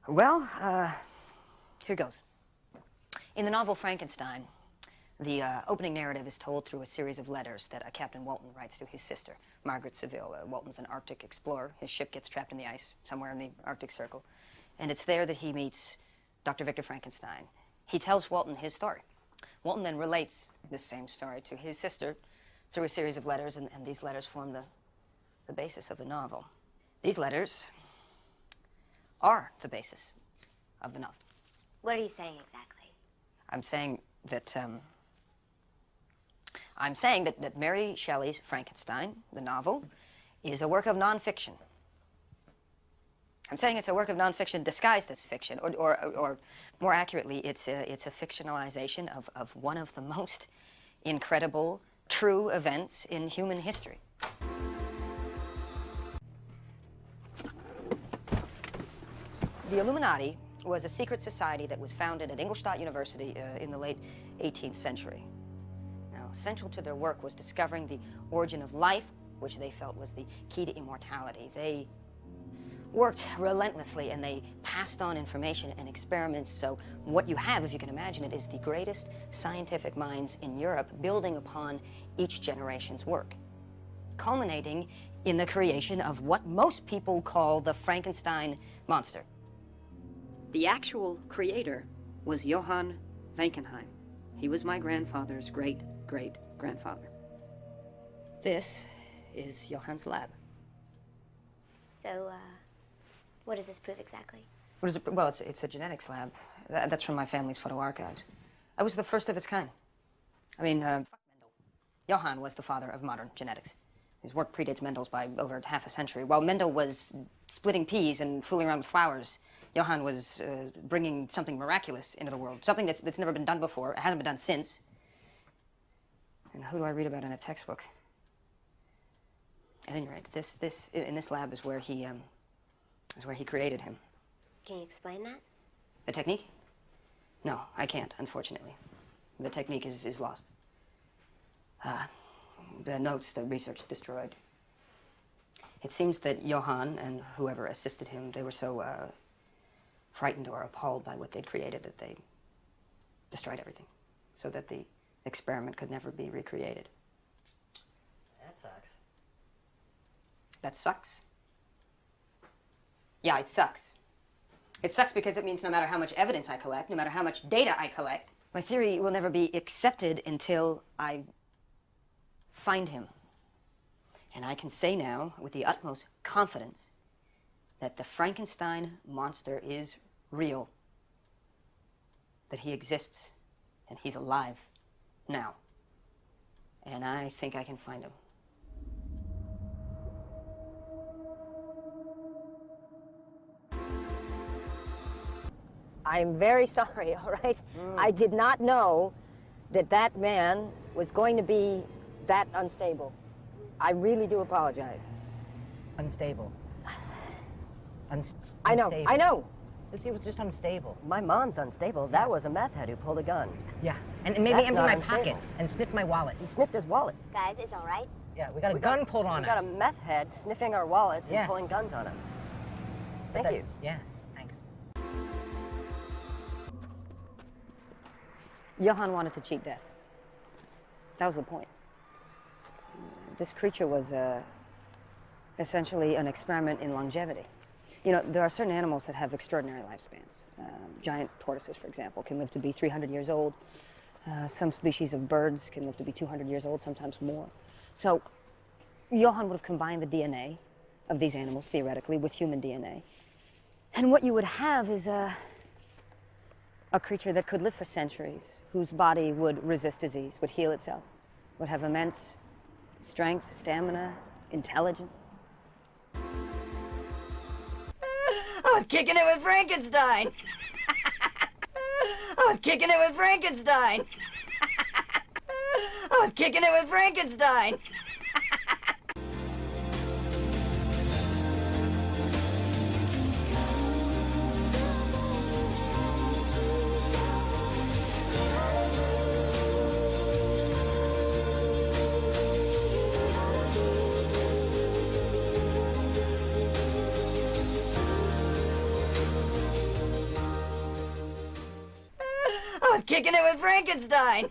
Well, here goes. In the novel Frankenstein, the opening narrative is told through a series of letters that Captain Walton writes to his sister, Margaret Seville. Walton's an Arctic explorer. His ship gets trapped in the ice somewhere in the Arctic Circle. And it's there that he meets Dr. Victor Frankenstein. He tells Walton his story. Walton then relates this same story to his sister through a series of letters, and these letters form the basis of the novel. These letters are the basis of the novel. What are you saying exactly? I'm saying that Mary Shelley's Frankenstein, the novel, is a work of nonfiction. I'm saying it's a work of nonfiction disguised as fiction, or more accurately, it's a fictionalization of one of the most incredible, true events in human history. The Illuminati was a secret society that was founded at Ingolstadt University in the late 18th century. Now, central to their work was discovering the origin of life, which they felt was the key to immortality. They worked relentlessly, and they passed on information and experiments. So what you have, if you can imagine it, is the greatest scientific minds in Europe building upon each generation's work, culminating in the creation of what most people call the Frankenstein monster. The actual creator was Johann Frankenstein. He was my grandfather's great-great-grandfather. This is Johann's lab. So, what does this prove exactly? What is it? Well, it's a genetics lab. That's from my family's photo archives. I was the first of its kind. I mean, fuck Mendel. Johann was the father of modern genetics. His work predates Mendel's by over half a century. While Mendel was splitting peas and fooling around with flowers, Johann was bringing something miraculous into the world, something that's never been done before. It hasn't been done since. And who do I read about in a textbook? At any rate, in this lab is where he created him. Can you explain that? The technique? No, I can't, unfortunately. The technique is lost. The notes, the research destroyed. It seems that Johann and whoever assisted him, they were so frightened or appalled by what they'd created that they destroyed everything, so that the experiment could never be recreated. That sucks. That sucks? Yeah, it sucks. It sucks because it means no matter how much evidence I collect, no matter how much data I collect, my theory will never be accepted until I find him. And I can say now, with the utmost confidence, that the Frankenstein monster is real. That he exists, and he's alive now. And I think I can find him. I'm very sorry, all right? I did not know that that man was going to be that unstable. I really do apologize. Unstable. I know, Unstable. I know. He was just unstable. My mom's unstable. That was a meth head who pulled a gun. Yeah, and maybe That's empty not my unstable. pockets and sniff my wallet. He sniffed his wallet. Guys, it's all right. Yeah, we got a gun pulled on We us. got a meth head sniffing our wallets Yeah. and pulling guns on us. But Thank you. that's- Yeah, thanks. Johann wanted to cheat death. That was the point. This creature was essentially an experiment in longevity. You know, there are certain animals that have extraordinary lifespans. Giant tortoises, for example, can live to be 300 years old. Some species of birds can live to be 200 years old, sometimes more. So Johann would have combined the DNA of these animals, theoretically, with human DNA. And what you would have is a creature that could live for centuries, whose body would resist disease, would heal itself, would have immense strength, stamina, intelligence. I was kicking it with Frankenstein. I was kicking it with Frankenstein. I was kicking it with Frankenstein. kicking it with Frankenstein.